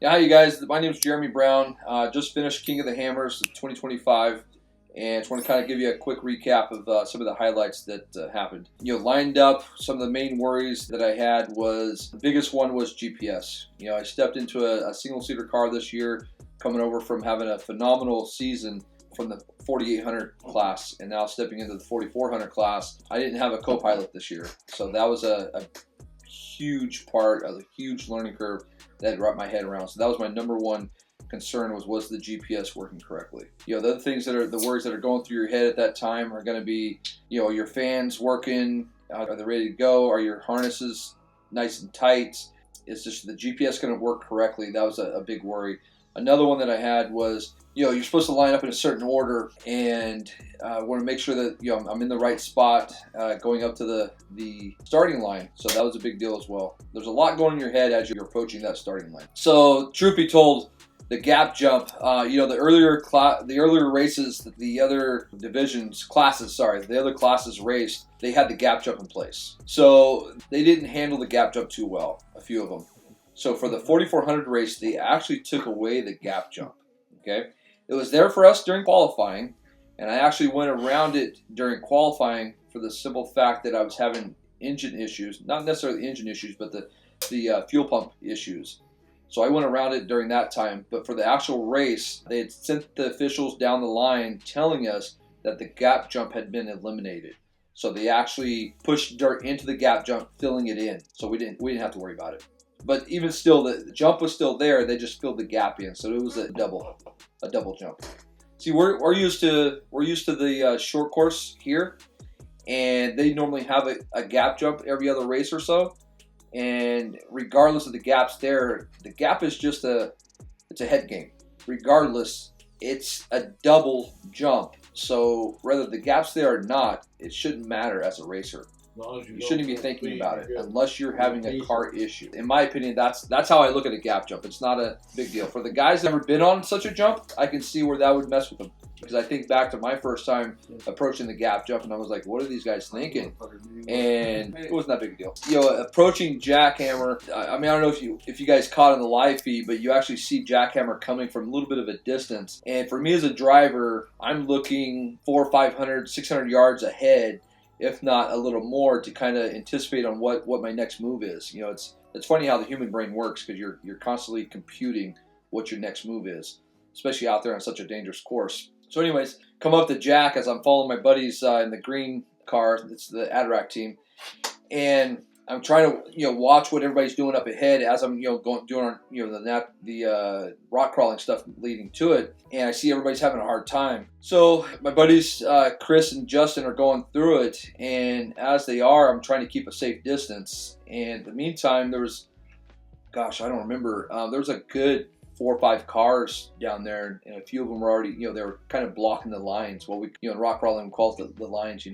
Yeah, hi you guys. My name is Jeremy Brown. Just finished King of the Hammers 2025, and just want to kind of give you a quick recap of some of the highlights that happened. Lined up, some of the main worries that I had was the biggest one was GPS. I stepped into a single-seater car this year, coming over from having a phenomenal season from the 4800 class, and now stepping into the 4400 class. I didn't have a co-pilot this year, so that was a huge part of the huge learning curve that wrapped my head around. So that was my number one concern was the GPS working correctly. The other things that are the worries that are going through your head at that time are going to be, your fans working, are they ready to go? Are your harnesses nice and tight? Is just the GPS going to work correctly? That was a big worry. Another one that I had was, you're supposed to line up in a certain order, and want to make sure that I'm in the right spot going up to the starting line. So that was a big deal as well. There's a lot going in your head as you're approaching that starting line. So truth be told, the gap jump, the earlier races, the other classes raced, they had the gap jump in place. So they didn't handle the gap jump too well, a few of them. So for the 4400 race, they actually took away the gap jump. Okay, it was there for us during qualifying, and I actually went around it during qualifying for the simple fact that I was having engine issues, not necessarily engine issues, but the fuel pump issues. So I went around it during that time. But for the actual race, they had sent the officials down the line telling us that the gap jump had been eliminated. So they actually pushed dirt into the gap jump, filling it in. So we didn't have to worry about it. But even still, the jump was still there. They just filled the gap in, so it was a double jump. See, we're used to the short course here, and they normally have a gap jump every other race or so. And regardless of the gaps there, the gap is just it's a head game. Regardless, it's a double jump. So whether the gap's there or not, it shouldn't matter as a racer. You shouldn't be thinking about it unless you're having a car issue. In my opinion, that's how I look at a gap jump. It's not a big deal. For the guys that have never been on such a jump, I can see where that would mess with them. Because I think back to my first time approaching the gap jump, and I was like, what are these guys thinking? And it wasn't that big a deal. Approaching jackhammer, I don't know if you guys caught in the live feed, but you actually see jackhammer coming from a little bit of a distance. And for me as a driver, I'm looking 400, 500, 600 yards ahead, if not a little more, to kind of anticipate on what my next move is. It's funny how the human brain works, because you're constantly computing what your next move is, especially out there on such a dangerous course. So anyways, come up to Jack as I'm following my buddies in the green car. It's the Adirac team, and I'm trying to watch what everybody's doing up ahead as I'm doing the rock crawling stuff leading to it, and I see everybody's having a hard time. So my buddies Chris and Justin are going through it, and as they are, I'm trying to keep a safe distance. And in the meantime, there was, I don't remember, there was a good 4 or 5 cars down there, and a few of them were already, they were kind of blocking the lines. Well, in rock crawling, we call it the lines,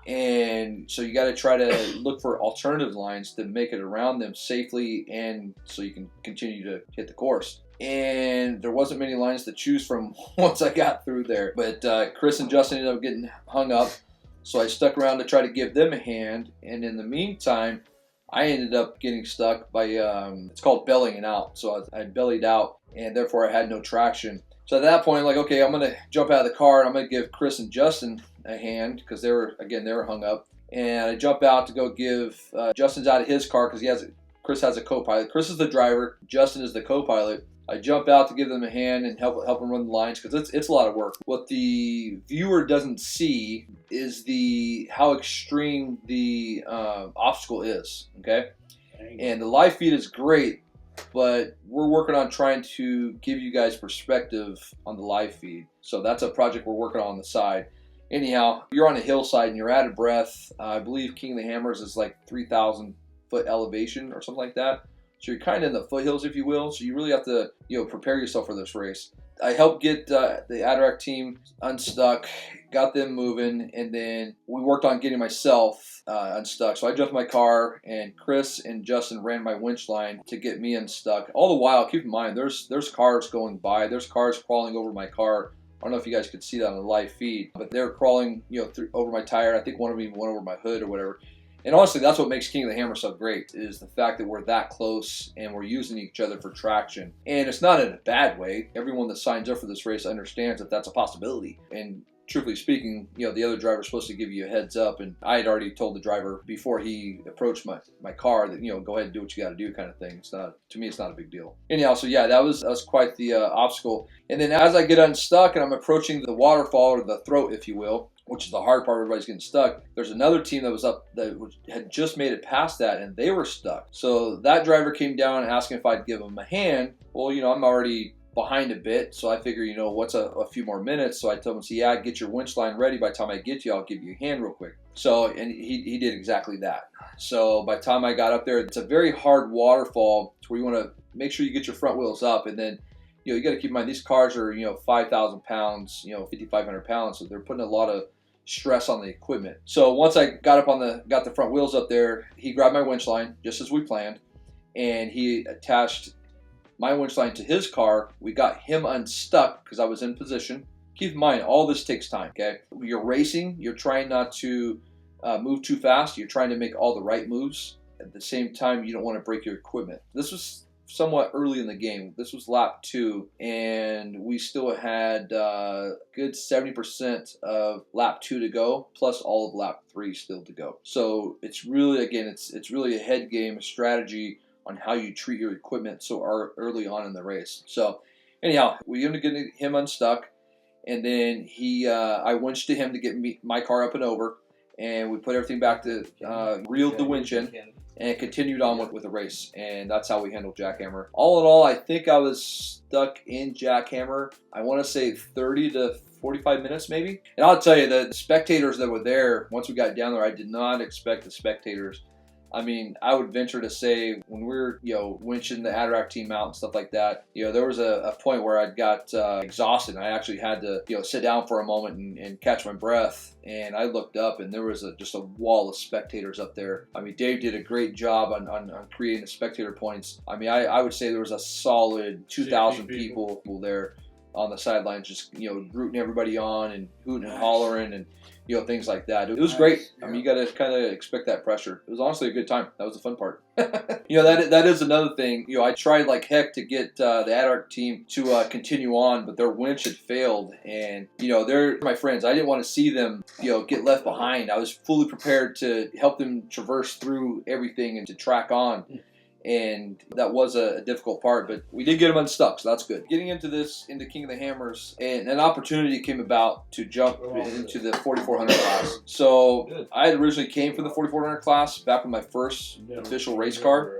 And so you got to try to look for alternative lines to make it around them safely, and so you can continue to hit the course. And there wasn't many lines to choose from once I got through there. But Chris and Justin ended up getting hung up, so I stuck around to try to give them a hand. And in the meantime, I ended up getting stuck by, it's called bellying out. So I bellied out, and therefore I had no traction. So at that point, I'm like, okay, I'm going to jump out of the car, and I'm going to give Chris and Justin a hand, because they were hung up. And I jump out to go give, Justin's out of his car because Chris has a co-pilot. Chris is the driver, Justin is the co-pilot. I jump out to give them a hand and help them run the lines, because it's a lot of work. What the viewer doesn't see is how extreme the obstacle is, okay? And the live feed is great, but we're working on trying to give you guys perspective on the live feed. So that's a project we're working on the side. Anyhow, you're on a hillside and you're out of breath. I believe King of the Hammers is like 3,000 foot elevation or something like that. So you're kind of in the foothills, if you will. So you really have to, prepare yourself for this race. I helped get the Adirac team unstuck, got them moving, and then we worked on getting myself unstuck. So I jumped my car, and Chris and Justin ran my winch line to get me unstuck. All the while, keep in mind, there's cars going by. There's cars crawling over my car. I don't know if you guys could see that on the live feed, but they're crawling, over my tire. I think one of them even went over my hood or whatever. And honestly, that's what makes King of the Hammer so great, is the fact that we're that close and we're using each other for traction. And it's not in a bad way. Everyone that signs up for this race understands that that's a possibility. And truthfully speaking, you know, the other driver's supposed to give you a heads up, and I had already told the driver before he approached my car that, you know, go ahead and do what you got to do, kind of thing. It's not, to me, it's not a big deal. Anyhow, so yeah, that was quite the obstacle. And then as I get unstuck and I'm approaching the waterfall, or the throat, if you will, which is the hard part, everybody's getting stuck, there's another team that was up that had just made it past that, and they were stuck. So that driver came down asking if I'd give him a hand. Well, you know, I'm already behind a bit, so I figure, you know, what's a few more minutes? So I told him, so yeah, get your winch line ready. By the time I get to you, I'll give you a hand real quick. So, and he did exactly that. So by the time I got up there, it's a very hard waterfall to where you want to make sure you get your front wheels up, and then, you know, you got to keep in mind, these cars are, you know, 5,000 pounds, you know, 5,500 pounds, so they're putting a lot of stress on the equipment. So once I got up got the front wheels up there, he grabbed my winch line just as we planned, and he attached my winch line to his car. We got him unstuck because I was in position. Keep in mind, all this takes time, okay? You're racing, you're trying not to move too fast, you're trying to make all the right moves. At the same time, you don't want to break your equipment. This was somewhat early in the game. This was lap 2, and we still had good 70% of lap 2 to go, plus all of lap 3 still to go. So it's really, again, it's really a head game, a strategy on how you treat your equipment so early on in the race. So anyhow, we ended up getting him unstuck, and then I winched to him to get my car up and over, and we put everything back to reeled the winch in, and continued on with the race. And that's how we handled Jackhammer. All in all, I think I was stuck in Jackhammer, I want to say 30 to 45 minutes maybe. And I'll tell you, the spectators that were there, once we got down there, I did not expect the spectators. I mean, I would venture to say when we were, you know, winching the Adirondack team out and stuff like that, you know, there was a point where I got exhausted, and I actually had to, you know, sit down for a moment and catch my breath. And I looked up, and there was just a wall of spectators up there. I mean, Dave did a great job on creating the spectator points. I mean, I would say there was a solid 2,000 people there on the sidelines, just, you know, rooting everybody on and hooting and hollering and, you know, things like that. It was great. I mean, you got to kind of expect that pressure. It was honestly a good time. That was the fun part. You know, that is another thing. You know, I tried like heck to get the Adirondack team to continue on, but their winch had failed. And, you know, they're my friends. I didn't want to see them, you know, get left behind. I was fully prepared to help them traverse through everything and to track on. And that was a difficult part, but we did get them unstuck, so that's good. Getting into King of the Hammers, and an opportunity came about to jump into the 4,400 class. So I had originally came from the 4,400 class back with my first official race car,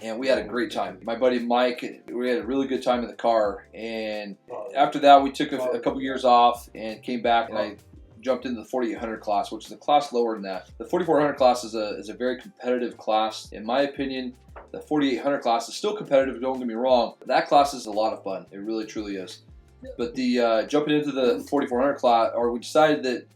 and we had a great time. My buddy Mike, we had a really good time in the car, and after that we took a couple years off and came back, and I jumped into the 4,800 class, which is a class lower than that. The 4,400 class is a very competitive class. In my opinion, the 4,800 class is still competitive, don't get me wrong. That class is a lot of fun. It really, truly is. But the jumping into the 4,400 class, or we decided that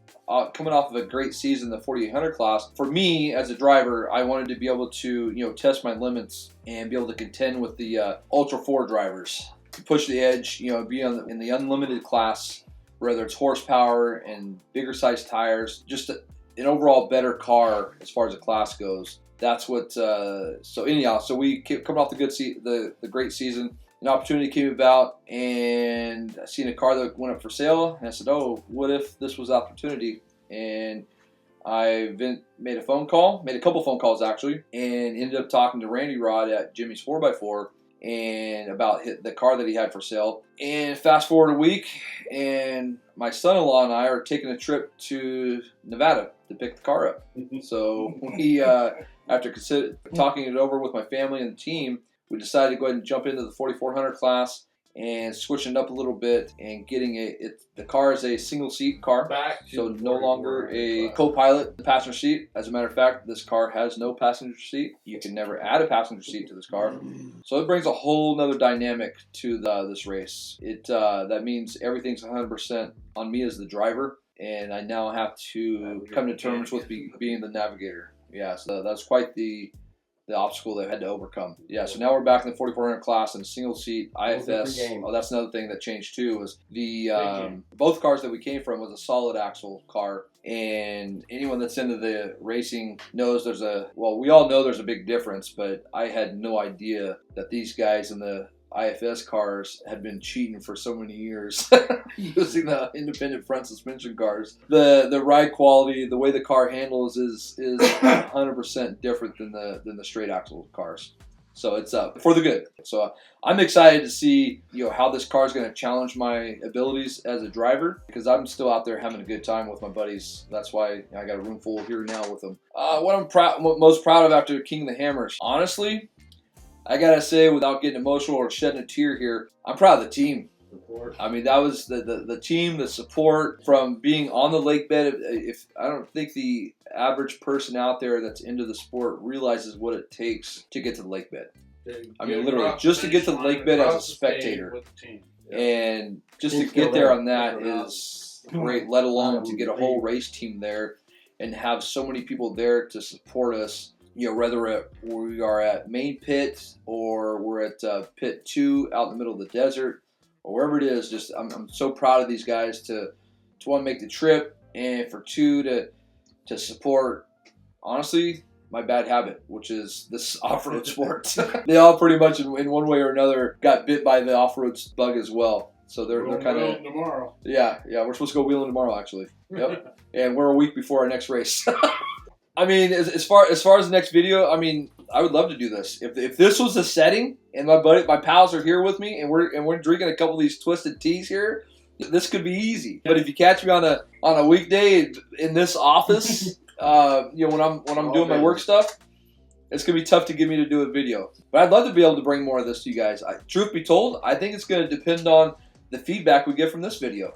coming off of a great season, the 4,800 class, for me as a driver, I wanted to be able to, you know, test my limits and be able to contend with the Ultra 4 drivers, to push the edge, you know, be in the unlimited class, whether it's horsepower and bigger size tires, just an overall better car as far as the class goes. That's what. So anyhow, so we kept coming off the great season. An opportunity came about, and I seen a car that went up for sale, and I said, "Oh, what if this was opportunity?" And I made a couple phone calls actually, and ended up talking to Randy Rod at Jimmy's 4x4. And about the car that he had for sale. And fast forward a week, and my son-in-law and I are taking a trip to Nevada to pick the car up. So we, after talking it over with my family and the team, we decided to go ahead and jump into the 4,400 class and switching it up a little bit and getting the car is a single seat car, so no longer a co-pilot passenger seat. As a matter of fact, this car has no passenger seat. You can never add a passenger seat to this car, so it brings a whole nother dynamic to this race. That means everything's 100% on me as the driver, and I now have to come to terms with being the navigator. Yeah, so that's quite the the obstacle they had to overcome. Yeah, so now we're back in the 4400 class in a single seat IFS. Oh, that's another thing that changed too, was the both cars that we came from was a solid axle car. And anyone that's into the racing knows we all know there's a big difference, but I had no idea that these guys in the IFS cars had been cheating for so many years using the independent front suspension cars. The ride quality, the way the car handles is 100% different than the straight axle cars. So it's for the good. So I'm excited to see how this car is going to challenge my abilities as a driver, because I'm still out there having a good time with my buddies. That's why I got a room full here now with them. What I'm most proud of after King of the Hammers, honestly, I gotta say, without getting emotional or shedding a tear here, I'm proud of the team. I mean, that was the team, the support from being on the lake bed. I don't think the average person out there that's into the sport realizes what it takes to get to the lake bed. I mean, literally, just to get to the lake bed as a spectator, and just to get there on that is great. Let alone to get a whole race team there and have so many people there to support us. Whether we are at main pit or we're at pit 2 out in the middle of the desert or wherever it is, just I'm so proud of these guys to one, make the trip, and for two, to support, honestly, my bad habit, which is this off-road sport. They all pretty much in one way or another got bit by the off-road bug as well. So they're kind of tomorrow. Yeah, we're supposed to go wheeling tomorrow actually. Yep, and we're a week before our next race. I mean, as far as the next video, I mean, I would love to do this. If this was the setting and my pals are here with me and we're drinking a couple of these twisted teas here, this could be easy. But if you catch me on a weekday in this office, when I'm doing my work stuff, it's gonna be tough to get me to do a video. But I'd love to be able to bring more of this to you guys. Truth be told, I think it's gonna depend on the feedback we get from this video.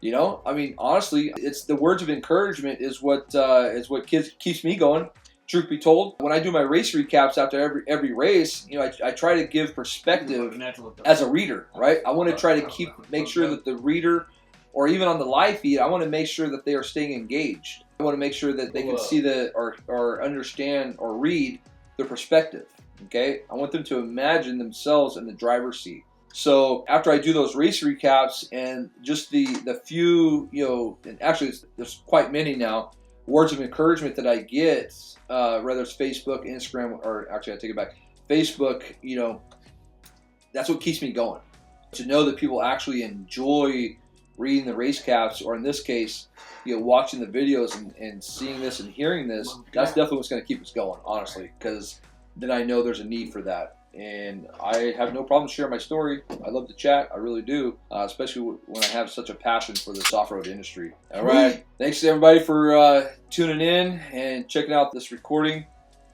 I mean, honestly, it's the words of encouragement is what keeps me going. Truth be told, when I do my race recaps after every race, I try to give perspective as a reader, right? I want to try to make sure that the reader, or even on the live feed, I want to make sure that they are staying engaged. I want to make sure that they can see or understand or read the perspective. Okay, I want them to imagine themselves in the driver's seat. So after I do those race recaps and just the few, and actually there's quite many now, words of encouragement that I get, whether it's Facebook, Instagram, or actually I take it back, Facebook, that's what keeps me going. To know that people actually enjoy reading the race caps, or in this case, watching the videos and seeing this and hearing this, that's definitely what's going to keep us going, honestly, because then I know there's a need for that. And I have no problem sharing my story. I love to chat. I really do, especially when I have such a passion for this off-road industry. All right. Thanks to everybody for tuning in and checking out this recording.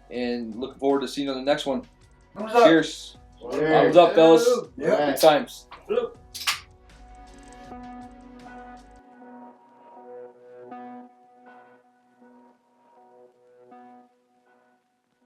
And looking forward to seeing you on the next one. Cheers. Thumbs up, fellas. Good times.